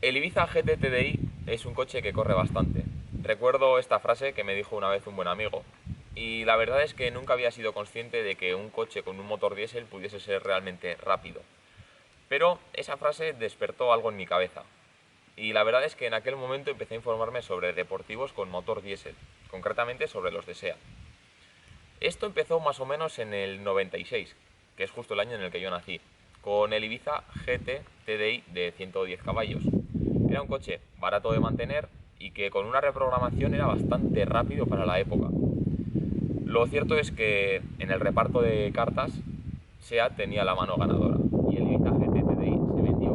El Ibiza GT TDI es un coche que corre bastante. Recuerdo esta frase que me dijo una vez un buen amigo. Y la verdad es que nunca había sido consciente de que un coche con un motor diésel pudiese ser realmente rápido. Pero esa frase despertó algo en mi cabeza. Y la verdad es que en aquel momento empecé a informarme sobre deportivos con motor diésel, concretamente sobre los de SEAT. Esto empezó más o menos en el 96, que es justo el año en el que yo nací, con el Ibiza GT TDI de 110 caballos. Era un coche barato de mantener y que con una reprogramación era bastante rápido para la época. Lo cierto es que en el reparto de cartas, SEAT tenía la mano ganadora y el Ibiza GT TDI se vendió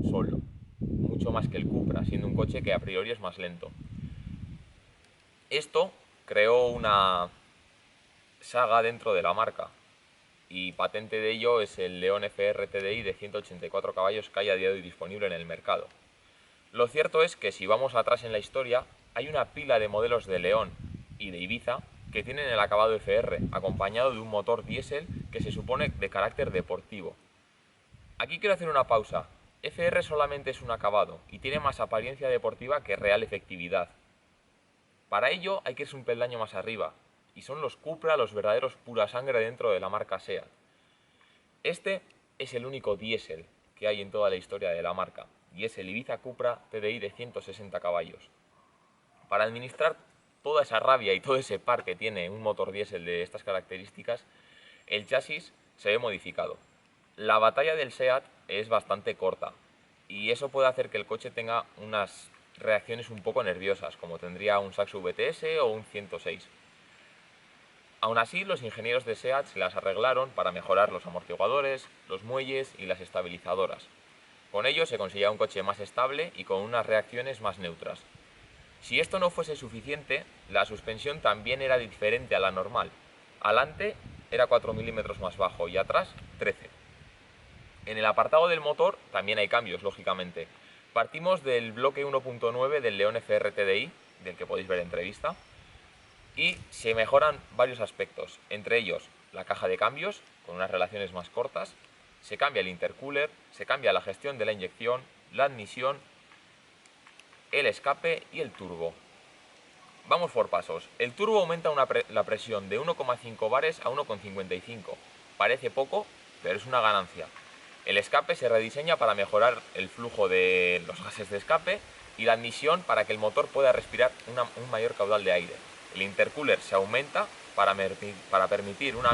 solo, mucho más que el Cupra, siendo un coche que a priori es más lento. Esto creó una saga dentro de la marca, y patente de ello es el León FR TDI de 184 caballos que hay a día de hoy disponible en el mercado. Lo cierto es que si vamos atrás en la historia, hay una pila de modelos de León y de Ibiza que tienen el acabado FR, acompañado de un motor diésel que se supone de carácter deportivo. Aquí quiero hacer una pausa. FR solamente es un acabado y tiene más apariencia deportiva que real efectividad. Para ello hay que irse un peldaño más arriba, y son los Cupra los verdaderos pura sangre dentro de la marca SEAT. Este es el único diésel que hay en toda la historia de la marca, y es el Ibiza Cupra TDI de 160 caballos. Para administrar toda esa rabia y todo ese par que tiene un motor diésel de estas características, el chasis se ve modificado. La batalla del SEAT es bastante corta, y eso puede hacer que el coche tenga unas reacciones un poco nerviosas, como tendría un Saxo VTS o un 106. Aún así, los ingenieros de SEAT se las arreglaron para mejorar los amortiguadores, los muelles y las estabilizadoras. Con ello se conseguía un coche más estable y con unas reacciones más neutras. Si esto no fuese suficiente, la suspensión también era diferente a la normal. Alante era 4 milímetros más bajo y atrás 13. En el apartado del motor también hay cambios, lógicamente. Partimos del bloque 1.9 del León FR TDI, del que podéis ver entrevista, y se mejoran varios aspectos, entre ellos la caja de cambios, con unas relaciones más cortas, se cambia el intercooler, se cambia la gestión de la inyección, la admisión, el escape y el turbo. Vamos por pasos. El turbo aumenta la presión de 1,5 bares a 1,55. Parece poco, pero es una ganancia. El escape se rediseña para mejorar el flujo de los gases de escape y la admisión para que el motor pueda respirar un mayor caudal de aire. El intercooler se aumenta para permitir un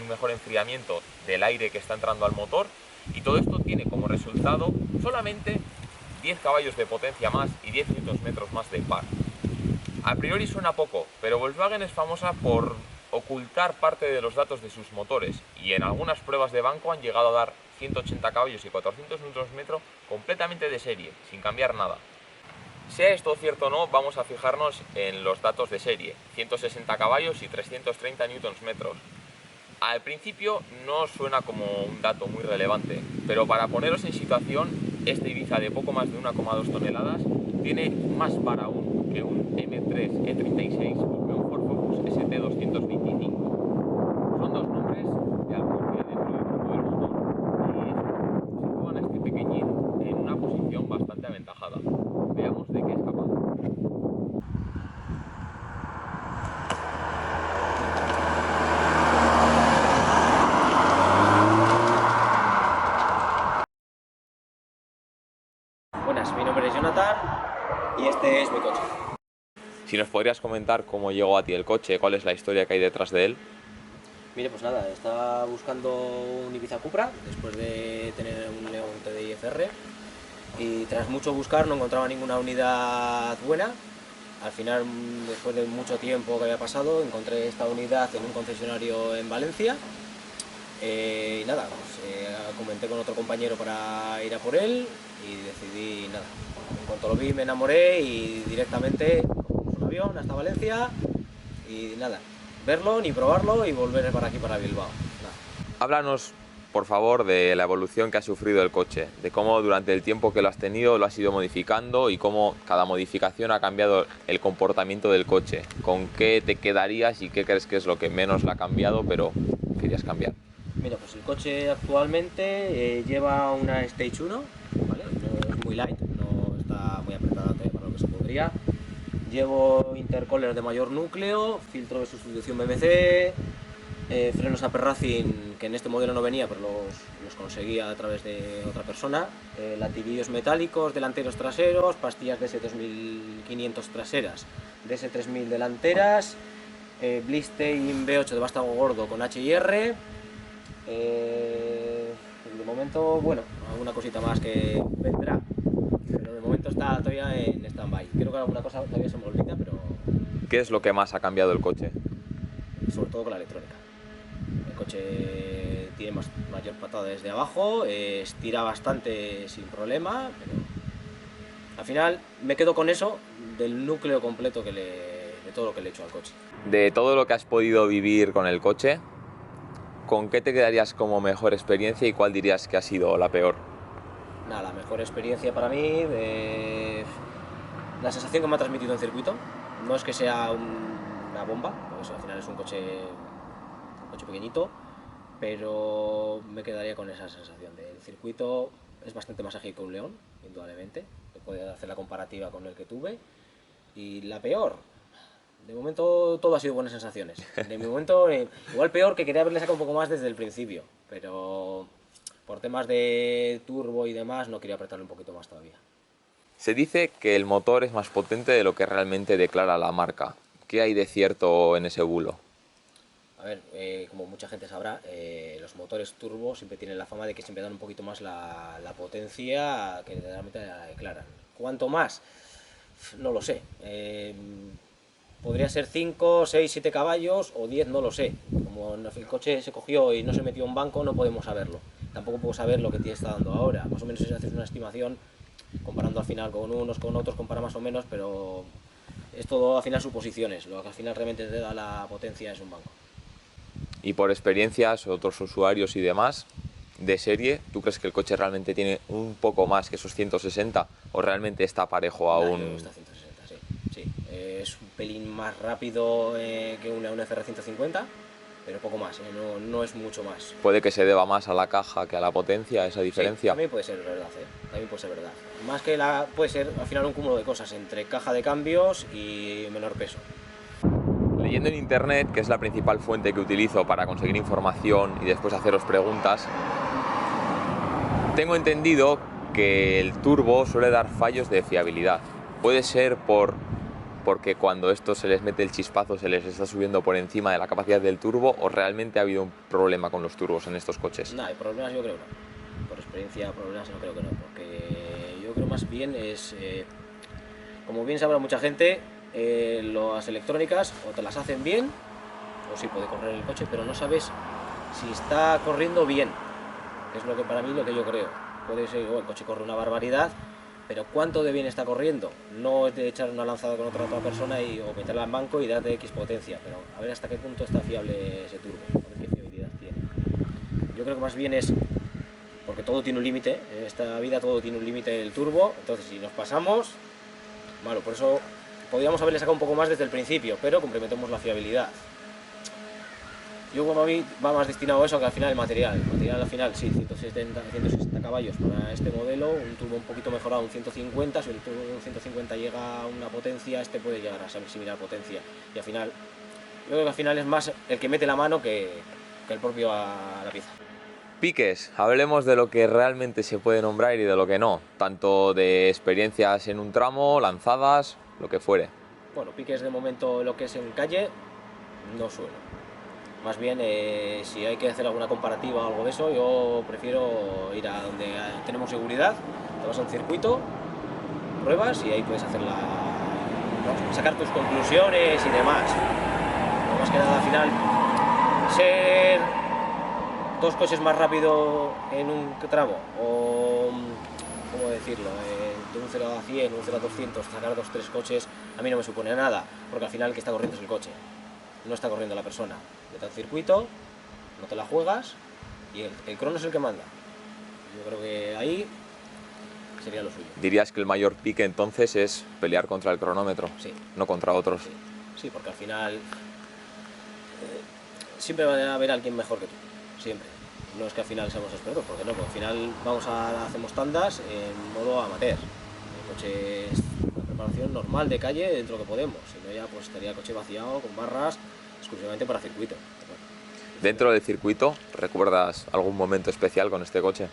mejor enfriamiento del aire que está entrando al motor, y todo esto tiene como resultado solamente 10 caballos de potencia más y 10 Nm más de par. A priori suena poco, pero Volkswagen es famosa por ocultar parte de los datos de sus motores, y en algunas pruebas de banco han llegado a dar 180 caballos y 400 Nm completamente de serie, sin cambiar nada. Sea esto cierto o no, vamos a fijarnos en los datos de serie, 160 caballos y 330 Nm. Al principio no suena como un dato muy relevante, pero para poneros en situación, este Ibiza de poco más de 1,2 toneladas tiene más para aún que un M3 E36 o que un Ford Focus ST225. Son dos nombres de alcurnia dentro del mundo del motor, y eso sitúan a este pequeñín en una posición bastante aventajada. Veamos de qué es capaz. Buenas, mi nombre es Jonathan y este es mi coche. Si nos podrías comentar cómo llegó a ti el coche, cuál es la historia que hay detrás de él. Mire, pues nada, estaba buscando un Ibiza Cupra después de tener un León TDI FR, y tras mucho buscar no encontraba ninguna unidad buena. Al final, después de mucho tiempo que había pasado, encontré esta unidad en un concesionario en Valencia. Y nada, pues, comenté con otro compañero para ir a por él y decidí, nada, en cuanto lo vi me enamoré y directamente cogimos un avión hasta Valencia y nada, verlo ni probarlo y volver para aquí, para Bilbao. Nada. Háblanos, por favor, de la evolución que ha sufrido el coche, de cómo durante el tiempo que lo has tenido lo has ido modificando y cómo cada modificación ha cambiado el comportamiento del coche. ¿Con qué te quedarías y qué crees que es lo que menos le ha cambiado, pero querías cambiar? Mira, pues el coche actualmente lleva una Stage 1, ¿vale? No es muy light, no está muy apretada todavía para lo que se podría. Llevo intercooler de mayor núcleo, filtro de sustitución BMC, frenos Upper Racing, que en este modelo no venía, pero los conseguía a través de otra persona, latividrios metálicos delanteros traseros, pastillas DS2500 traseras, DS3000 delanteras, Blistein V8 de vástago gordo con H&R. De momento, bueno, alguna cosita más que vendrá, pero de momento está todavía en stand-by. Creo que alguna cosa todavía se me olvida, pero ¿Qué es lo que más ha cambiado el coche? sobre todo con la electrónica. El coche tiene mayor patada desde abajo, estira bastante sin problema, pero al final me quedo con eso del núcleo completo de todo lo que le he hecho al coche. De todo lo que has podido vivir con el coche, ¿con qué te quedarías como mejor experiencia y cuál dirías que ha sido la peor? Nada, la mejor experiencia para mí, la sensación que me ha transmitido en circuito. No es que sea una bomba, porque eso, al final es un coche pequeñito, pero me quedaría con esa sensación del circuito. Es bastante más ágil que un León, indudablemente. Puedo hacer la comparativa con el que tuve. Y la peor, de momento todo ha sido buenas sensaciones. De momento, igual peor, que quería haberle sacado un poco más desde el principio, pero por temas de turbo y demás no quería apretarle un poquito más todavía. Se dice que el motor es más potente de lo que realmente declara la marca. ¿Qué hay de cierto en ese bulo? A ver, como mucha gente sabrá, los motores turbo siempre tienen la fama de que siempre dan un poquito más la potencia que realmente la declaran. ¿Cuánto más? No lo sé. Podría ser 5, 6, 7 caballos o 10, no lo sé. Como el coche se cogió y no se metió en banco, no podemos saberlo. Tampoco puedo saber lo que te está dando ahora. Más o menos si haces una estimación, comparando al final con unos, con otros, compara más o menos, pero es todo al final suposiciones. Lo que al final realmente te da la potencia es un banco. Y por experiencias, otros usuarios y demás, de serie, ¿tú crees que el coche realmente tiene un poco más que esos 160 o realmente está parejo a Yo un...? creo que está 160, sí. Es un pelín más rápido que una FR150, pero poco más, no es mucho más. Puede que se deba más a la caja que a la potencia, esa diferencia. Sí, también puede ser verdad, también puede ser verdad. Más que puede ser al final un cúmulo de cosas entre caja de cambios y menor peso. Leyendo en internet, que es la principal fuente que utilizo para conseguir información y después haceros preguntas, tengo entendido que el turbo suele dar fallos de fiabilidad. Puede ser porque cuando esto se les mete el chispazo se les está subiendo por encima de la capacidad del turbo, o realmente ha habido un problema con los turbos en estos coches. No, hay problemas yo creo no. Por experiencia problemas no creo que no, porque yo creo más bien es, como bien sabrá mucha gente, las electrónicas o te las hacen bien, o sí puede correr el coche, pero no sabes si está corriendo bien. Es lo que para mí lo que yo creo. Puede ser, el coche corre una barbaridad, pero ¿cuánto de bien está corriendo? No es de echar una lanzada con otra persona o meterla en banco y darte X potencia, pero a ver hasta qué punto está fiable ese turbo, a ver qué fiabilidad tiene. Yo creo que más bien es, porque todo tiene un límite, en esta vida todo tiene un límite del turbo, entonces si nos pasamos, bueno, por eso podríamos haberle sacado un poco más desde el principio, pero complementemos la fiabilidad. Yo como a mí va más destinado a eso que al final el material. El material al final sí, 160 caballos para este modelo, un turbo un poquito mejorado, un 150, si el turbo de un 150 llega a una potencia, este puede llegar a similar potencia. Y al final, yo creo que al final es más el que mete la mano que el propio a la pieza. Piques, hablemos de lo que realmente se puede nombrar y de lo que no, tanto de experiencias en un tramo, lanzadas, lo que fuere. Bueno, piques de momento lo que es en calle, no suelo. Más bien, si hay que hacer alguna comparativa o algo de eso, yo prefiero ir a donde tenemos seguridad, te vas a un circuito, pruebas y ahí puedes sacar tus conclusiones y demás. No más que nada, al final, ser dos coches más rápido en un tramo, o, ¿cómo decirlo?, de un 0 a 100, un 0 a 200, sacar 2-3 coches, a mí no me supone nada, porque al final el que está corriendo es el coche, no está corriendo la persona. Vete al circuito, no te la juegas y el crono es el que manda. Yo creo que ahí sería lo suyo. ¿Dirías que el mayor pique entonces es pelear contra el cronómetro? Sí. No contra otros. Sí, porque al final siempre va a haber alguien mejor que tú, siempre. no es que al final seamos expertos, porque no, porque al final hacemos tandas en modo amateur. El coche es una preparación normal de calle dentro de lo que podemos, si no ya pues estaría el coche vaciado con barras exclusivamente para circuito. Dentro del circuito, ¿recuerdas algún momento especial con este coche?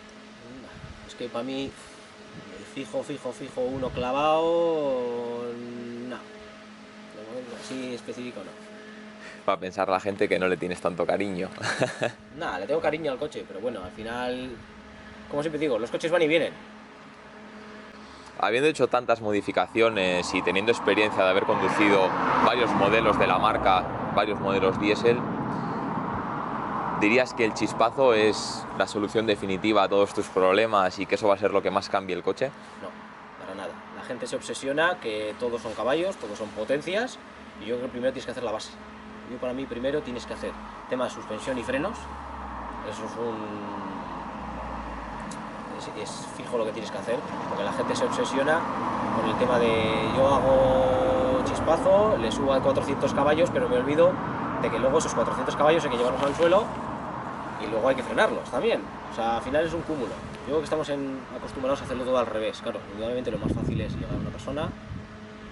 Es que para mí, fijo, uno clavado, no. De momento así específico no. Va a pensar la gente que no le tienes tanto cariño. Nada, le tengo cariño al coche, pero bueno, al final, como siempre digo, los coches van y vienen. Habiendo hecho tantas modificaciones y teniendo experiencia de haber conducido varios modelos de la marca, varios modelos diésel, ¿dirías que el chispazo es la solución definitiva a todos tus problemas y que eso va a ser lo que más cambie el coche? No, para nada. La gente se obsesiona que todos son caballos, todos son potencias, y yo creo que primero tienes que hacer la base. Para mí primero tienes que hacer tema de suspensión y frenos. Eso es fijo lo que tienes que hacer, porque la gente se obsesiona con el tema de yo hago chispazo, le subo a 400 caballos, pero me olvido de que luego esos 400 caballos hay que llevarlos al suelo y luego hay que frenarlos también. O sea, al final es un cúmulo. Yo creo que estamos acostumbrados a hacerlo todo al revés. Claro, indudablemente lo más fácil es llegar a una persona,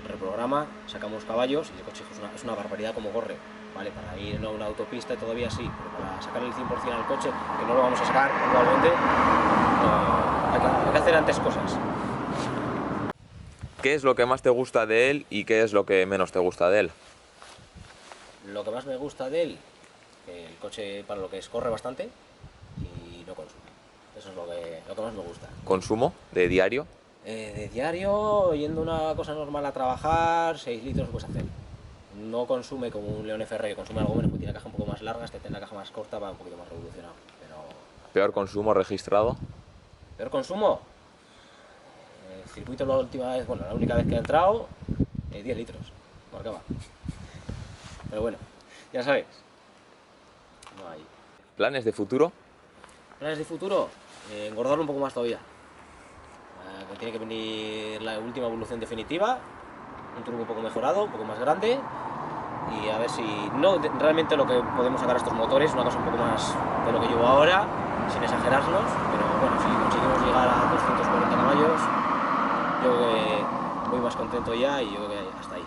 reprograma, sacamos caballos y el coche es una barbaridad como corre. Vale, para ir a una autopista todavía sí, pero para sacar el 100% al coche, que no lo vamos a sacar probablemente, hay que hacer antes cosas. ¿Qué es lo que más te gusta de él y qué es lo que menos te gusta de él? Lo que más me gusta de él, que el coche para lo que es corre bastante y no consume. Eso es lo que más me gusta. ¿Consumo de diario? De diario, yendo una cosa normal a trabajar, 6 litros puedes hacer. No consume como un León FR, que consume algo menos, porque tiene la caja un poco más larga, este tiene la caja más corta, va un poquito más revolucionado. Pero... ¿Peor consumo registrado? ¿Peor consumo? El circuito la única vez que he entrado, 10 litros, marcaba. Pero bueno, ya sabes, no hay. ¿Planes de futuro? ¿Planes de futuro? Engordarlo un poco más todavía. Que tiene que venir la última evolución definitiva, un turbo un poco mejorado, un poco más grande, y a ver si realmente lo que podemos sacar a estos motores, una cosa un poco más de lo que llevo ahora, sin exagerarnos, pero bueno, si conseguimos llegar a 240 caballos, yo creo que voy más contento ya y yo creo que hasta ahí.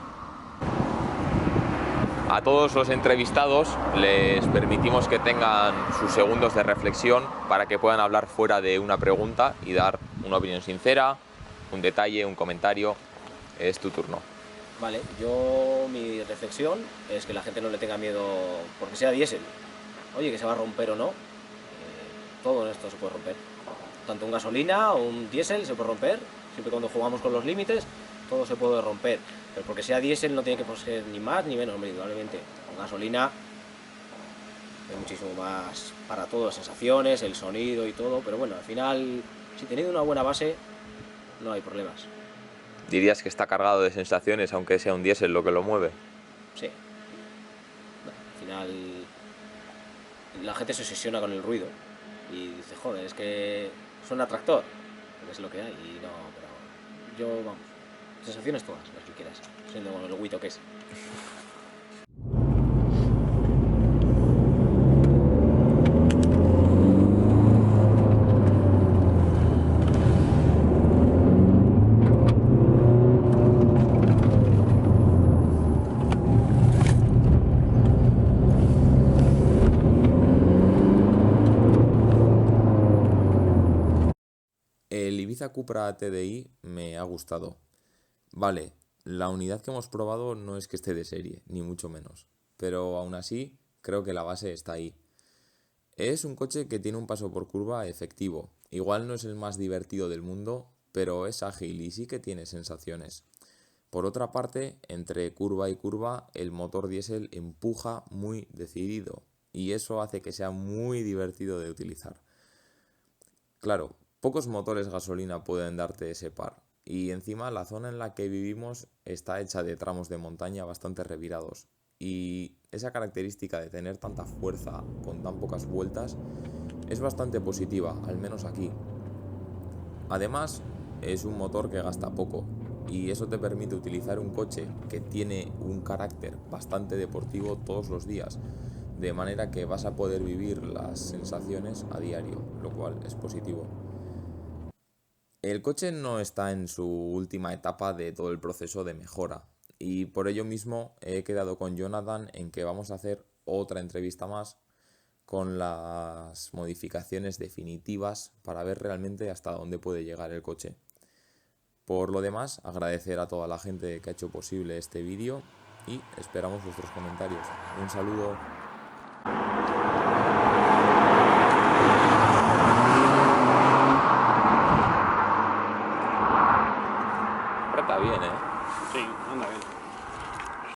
A todos los entrevistados les permitimos que tengan sus segundos de reflexión para que puedan hablar fuera de una pregunta y dar una opinión sincera, un detalle, un comentario. Es tu turno. Vale, mi reflexión es que la gente no le tenga miedo porque sea diésel. Oye, que se va a romper o no, todo en esto se puede romper. Tanto un gasolina o un diésel se puede romper, siempre cuando jugamos con los límites, todo se puede romper. Pero porque sea diésel no tiene que ser ni más ni menos, indudablemente. Con gasolina hay muchísimo más para todo, las sensaciones, el sonido y todo, pero bueno, al final, si teniendo una buena base, no hay problemas. ¿Dirías que está cargado de sensaciones, aunque sea un diésel lo que lo mueve? Sí. Al final, la gente se obsesiona con el ruido y dice, joder, es que suena tractor, porque es lo que hay, y no, pero yo, vamos, sensaciones todas, las que quieras, siendo con el guito que es. El Ibiza Cupra TDI me ha gustado. Vale, la unidad que hemos probado no es que esté de serie, ni mucho menos, pero aún así creo que la base está ahí. Es un coche que tiene un paso por curva efectivo. Igual no es el más divertido del mundo, pero es ágil y sí que tiene sensaciones. Por otra parte, entre curva y curva, el motor diésel empuja muy decidido y eso hace que sea muy divertido de utilizar. Claro, pocos motores gasolina pueden darte ese par. Y encima la zona en la que vivimos está hecha de tramos de montaña bastante revirados. Y esa característica de tener tanta fuerza con tan pocas vueltas es bastante positiva, al menos aquí. Además, es un motor que gasta poco y eso te permite utilizar un coche que tiene un carácter bastante deportivo todos los días. de manera que vas a poder vivir las sensaciones a diario, lo cual es positivo. El coche no está en su última etapa de todo el proceso de mejora y por ello mismo he quedado con Jonathan en que vamos a hacer otra entrevista más con las modificaciones definitivas para ver realmente hasta dónde puede llegar el coche. Por lo demás, agradecer a toda la gente que ha hecho posible este vídeo y esperamos vuestros comentarios. Un saludo.